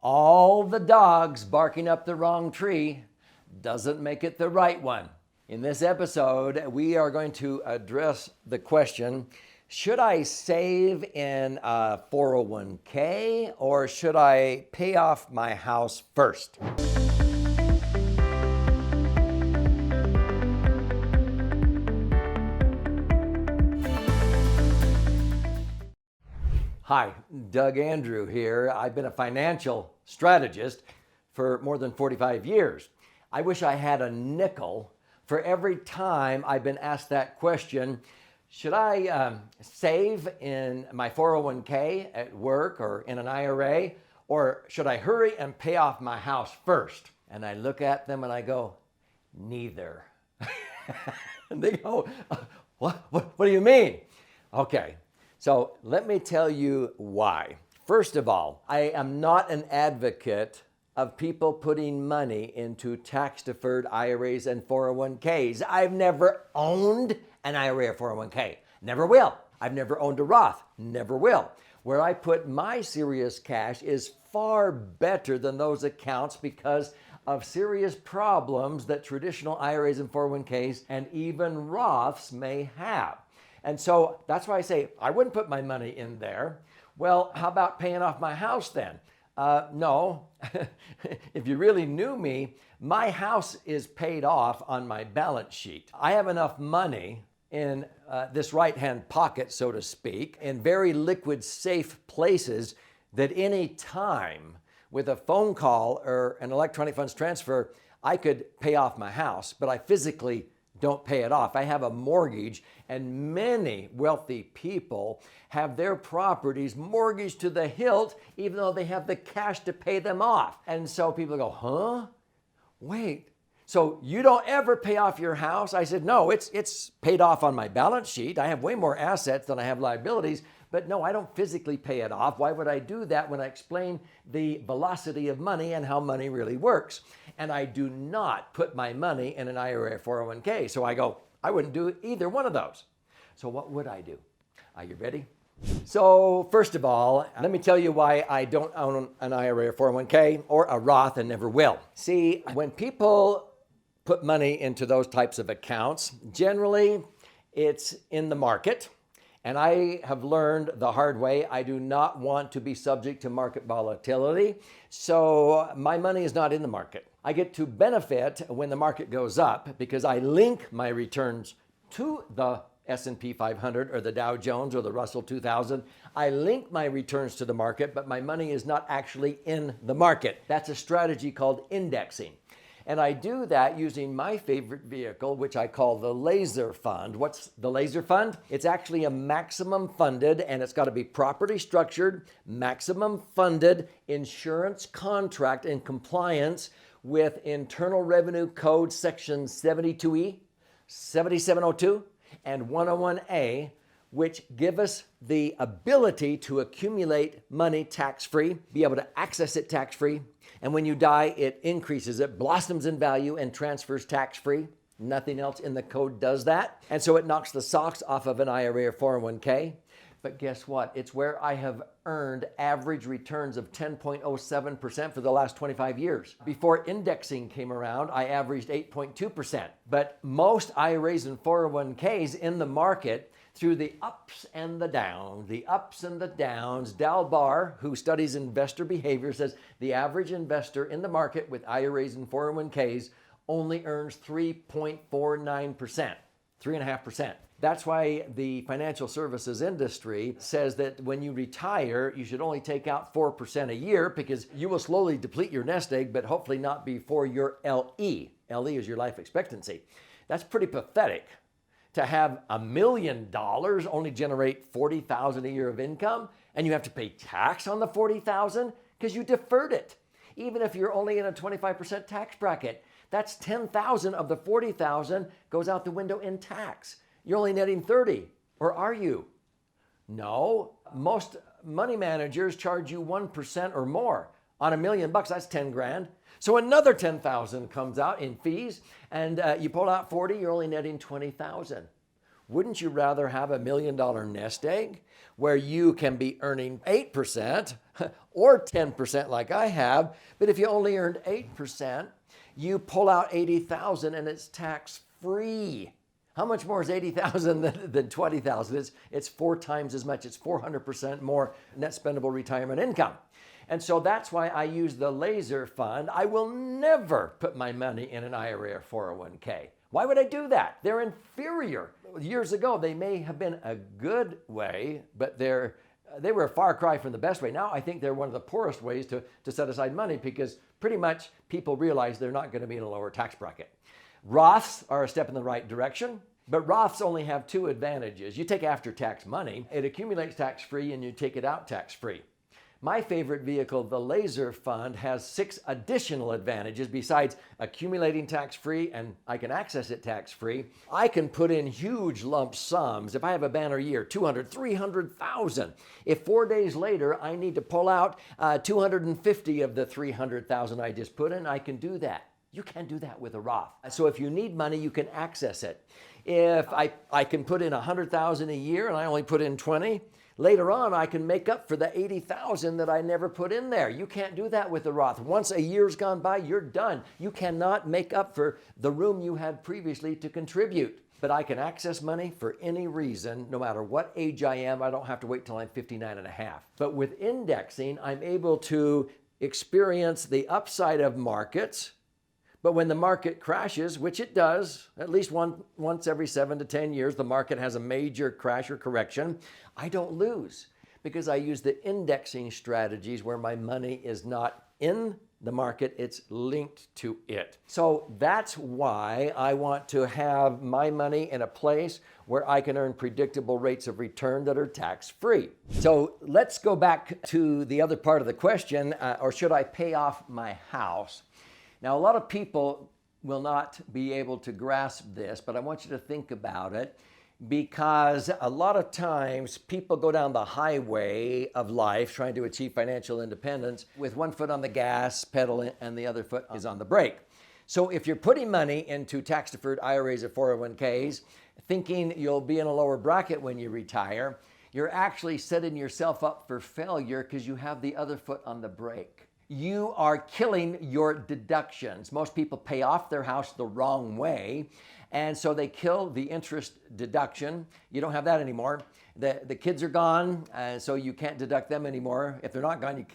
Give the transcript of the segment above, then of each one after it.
All the dogs barking up the wrong tree doesn't make it the right one. In this episode, we are going to address the question, should I save in a 401k or should I pay off my house first? Hi, Doug Andrew here. I've been a financial strategist for more than 45 years. I wish I had a nickel for every time I've been asked that question, should I save in my 401k at work or in an IRA, or should I hurry and pay off my house first? And I look at them and I go, neither. And they go, what do you mean? Okay. So let me tell you why. First of all, I am not an advocate of people putting money into tax-deferred IRAs and 401ks. I've never owned an IRA or 401k. Never will. I've never owned a Roth. Never will. Where I put my serious cash is far better than those accounts because of serious problems that traditional IRAs and 401ks and even Roths may have. And so that's why I say I wouldn't put my money in there. Well, how about paying off my house then? No. If you really knew me, my house is paid off on my balance sheet. I have enough money in this right-hand pocket, so to speak, in very liquid safe places that any time with a phone call or an electronic funds transfer, I could pay off my house, but I physically don't pay it off. I have a mortgage, and many wealthy people have their properties mortgaged to the hilt, even though they have the cash to pay them off. And so people go, huh? Wait, so you don't ever pay off your house? I said, no, it's paid off on my balance sheet. I have way more assets than I have liabilities, but no, I don't physically pay it off. Why would I do that when I explain the velocity of money and how money really works? And I do not put my money in an IRA or 401k. So I go, I wouldn't do either one of those. So what would I do? Are you ready? So first of all, let me tell you why I don't own an IRA or 401k or a Roth and never will. See, when people put money into those types of accounts, generally it's in the market. And I have learned the hard way, I do not want to be subject to market volatility. So my money is not in the market. I get to benefit when the market goes up because I link my returns to the S&P 500 or the Dow Jones or the Russell 2000. I link my returns to the market, but my money is not actually in the market. That's a strategy called indexing. And I do that using my favorite vehicle, which I call the laser fund. What's the laser fund? It's actually a maximum funded, and it's got to be properly structured, maximum funded insurance contract in compliance with Internal Revenue Code Section 72E, 7702, and 101A, which give us the ability to accumulate money tax-free, be able to access it tax-free, and when you die, it increases, it blossoms in value and transfers tax-free. Nothing else in the code does that. And so it knocks the socks off of an IRA or 401k. But guess what? It's where I have earned average returns of 10.07% for the last 25 years. Before indexing came around, I averaged 8.2%. But most IRAs and 401ks in the market, through the ups and the downs, Dalbar, who studies investor behavior, says the average investor in the market with IRAs and 401ks only earns 3.49%, 3.5%. That's why the financial services industry says that when you retire, you should only take out 4% a year because you will slowly deplete your nest egg, but hopefully not before your LE. LE is your life expectancy. That's pretty pathetic. To have $1 million only generate $40,000 a year of income, and you have to pay tax on the $40,000 because you deferred it. Even if you're only in a 25% tax bracket, that's $10,000 of the $40,000 goes out the window in tax. You're only netting 30, or are you? No, most money managers charge you 1% or more. On $1 million, that's 10 grand. So another 10,000 comes out in fees, and you pull out 40, you're only netting 20,000. Wouldn't you rather have $1 million nest egg where you can be earning 8% or 10% like I have. But if you only earned 8%, you pull out 80,000 and it's tax free. How much more is 80,000 than 20,000? It's 4 times as much. It's 400% more net spendable retirement income. And so that's why I use the laser fund. I will never put my money in an IRA or 401k. Why would I do that? They're inferior. Years ago, they may have been a good way, but they were a far cry from the best way. Now I think they're one of the poorest ways to set aside money, because pretty much people realize they're not going to be in a lower tax bracket. Roths are a step in the right direction, but Roths only have 2 advantages. You take after-tax money, it accumulates tax-free, and you take it out tax-free. My favorite vehicle, the laser fund, has 6 additional advantages besides accumulating tax-free, and I can access it tax-free. I can put in huge lump sums. If I have a banner year, 200, 300,000. If 4 days later I need to pull out 250 of the 300,000 I just put in, I can do that. You can't do that with a Roth. So if you need money, you can access it. If I can put in 100,000 a year and I only put in 20, later on, I can make up for the 80,000 that I never put in there. You can't do that with the Roth. Once a year's gone by, you're done. You cannot make up for the room you had previously to contribute. But I can access money for any reason, no matter what age I am. I don't have to wait till I'm 59 and a half. But with indexing, I'm able to experience the upside of markets. But when the market crashes, which it does, at least once every 7 to 10 years, the market has a major crash or correction, I don't lose, because I use the indexing strategies where my money is not in the market, it's linked to it. So that's why I want to have my money in a place where I can earn predictable rates of return that are tax-free. So let's go back to the other part of the question, or should I pay off my house? Now, a lot of people will not be able to grasp this, but I want you to think about it, because a lot of times people go down the highway of life trying to achieve financial independence with one foot on the gas pedal and the other foot is on the brake. So if you're putting money into tax-deferred IRAs or 401ks, thinking you'll be in a lower bracket when you retire, you're actually setting yourself up for failure because you have the other foot on the brake. You are killing your deductions. Most people pay off their house the wrong way, and so they kill the interest deduction. You don't have that anymore. The kids are gone, so you can't deduct them anymore. If they're not gone,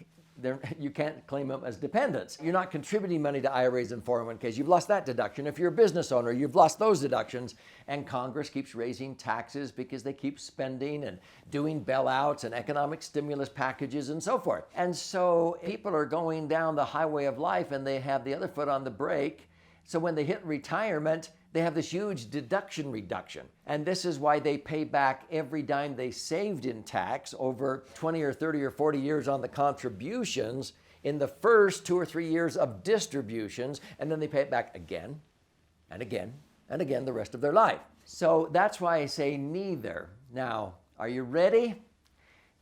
you can't claim them as dependents. You're not contributing money to IRAs and 401ks. You've lost that deduction. If you're a business owner, you've lost those deductions. And Congress keeps raising taxes because they keep spending and doing bailouts and economic stimulus packages and so forth. And so people are going down the highway of life and they have the other foot on the brake. So when they hit retirement, they have this huge deduction reduction. And this is why they pay back every dime they saved in tax over 20 or 30 or 40 years on the contributions in the first 2 or 3 years of distributions, and then they pay it back again and again and again the rest of their life. So that's why I say neither. Now, are you ready?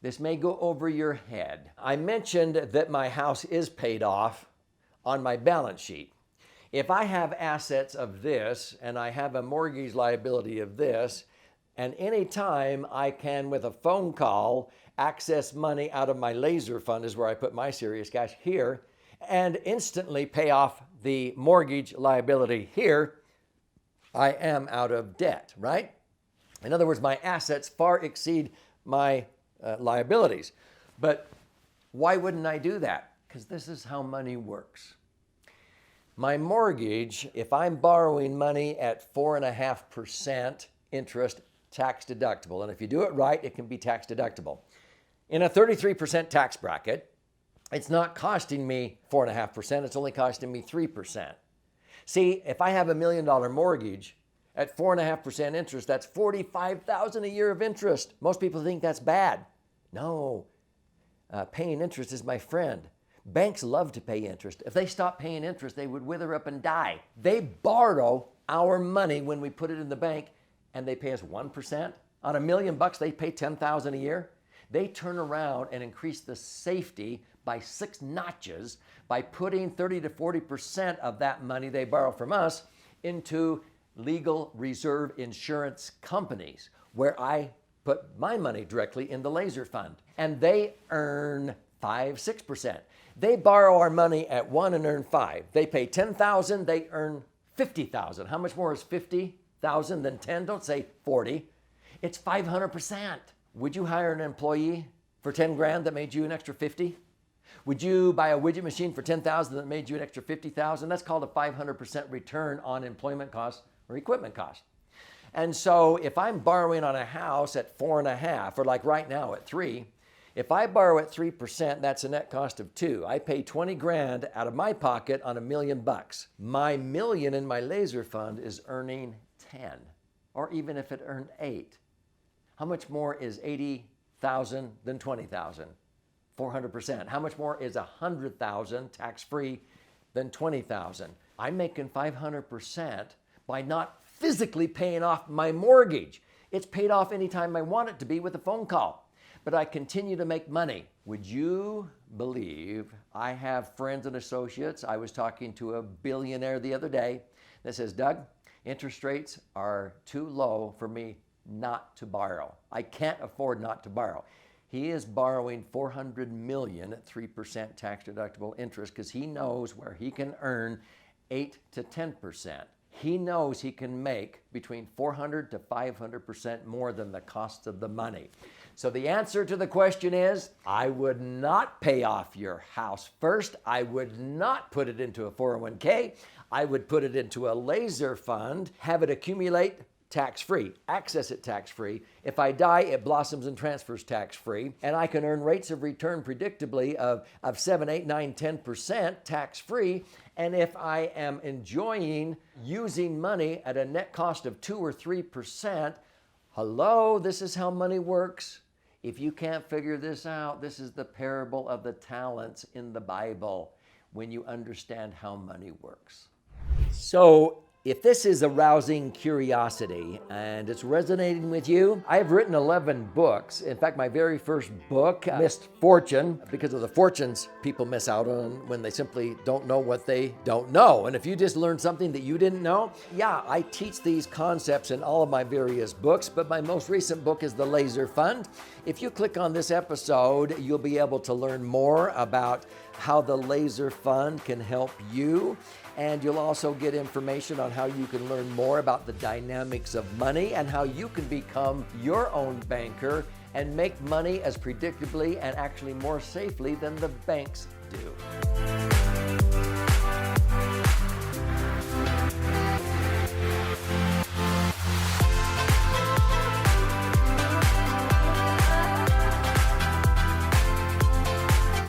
This may go over your head. I mentioned that my house is paid off on my balance sheet. If I have assets of this and I have a mortgage liability of this, and anytime I can, with a phone call, access money out of my laser fund, is where I put my serious cash here, and instantly pay off the mortgage liability here, I am out of debt, right? In other words, my assets far exceed my liabilities. But why wouldn't I do that? Because this is how money works. My mortgage, if I'm borrowing money at 4.5% interest, tax deductible. And if you do it right, it can be tax deductible. In a 33% tax bracket, it's not costing me 4.5%, it's only costing me 3%. See, if I have $1 million mortgage at 4.5% interest, that's $45,000 a year of interest. Most people think that's bad. No, paying interest is my friend. Banks love to pay interest. If they stopped paying interest, they would wither up and die. They borrow our money when we put it in the bank, and they pay us 1%. On $1 million, they pay $10,000 a year. They turn around and increase the safety by 6 notches by putting 30 to 40% of that money they borrow from us into legal reserve insurance companies, where I put my money directly in the laser fund. And they earn 5, 6%. They borrow our money at 1 and earn 5. They pay 10,000, they earn 50,000. How much more is 50,000 than 10? Don't say 40. It's 500%. Would you hire an employee for 10 grand that made you an extra 50? Would you buy a widget machine for 10,000 that made you an extra 50,000? That's called a 500% return on employment cost or equipment cost. And so if I'm borrowing on a house at 4.5, or like right now at 3, if I borrow at 3%, that's a net cost of 2. I pay 20 grand out of my pocket on $1 million. My million in my laser fund is earning 10, or even if it earned 8. How much more is 80,000 than 20,000? 400%. How much more is 100,000 tax-free than 20,000? I'm making 500% by not physically paying off my mortgage. It's paid off anytime I want it to be with a phone call. But I continue to make money. Would you believe I have friends and associates? I was talking to a billionaire the other day that says, Doug, interest rates are too low for me not to borrow. I can't afford not to borrow. He is borrowing $400 million at 3% tax deductible interest because he knows where he can earn 8 to 10%. He knows he can make between 400 to 500% more than the cost of the money. So the answer to the question is, I would not pay off your house first. I would not put it into a 401k. I would put it into a laser fund, have it accumulate tax-free, access it tax-free. If I die, it blossoms and transfers tax-free, and I can earn rates of return predictably of 7, 8, 9, 10% tax-free. And if I am enjoying using money at a net cost of 2 or 3%, hello, this is how money works. If you can't figure this out, this is the parable of the talents in the Bible when you understand how money works. So if this is arousing curiosity and it's resonating with you, I've written 11 books. In fact, my very first book missed fortune because of the fortunes people miss out on when they simply don't know what they don't know. And if you just learned something that you didn't know, yeah, I teach these concepts in all of my various books, but my most recent book is The Laser Fund. If you click on this episode, you'll be able to learn more about how the Laser Fund can help you. And you'll also get information on how you can learn more about the dynamics of money and how you can become your own banker and make money as predictably and actually more safely than the banks do.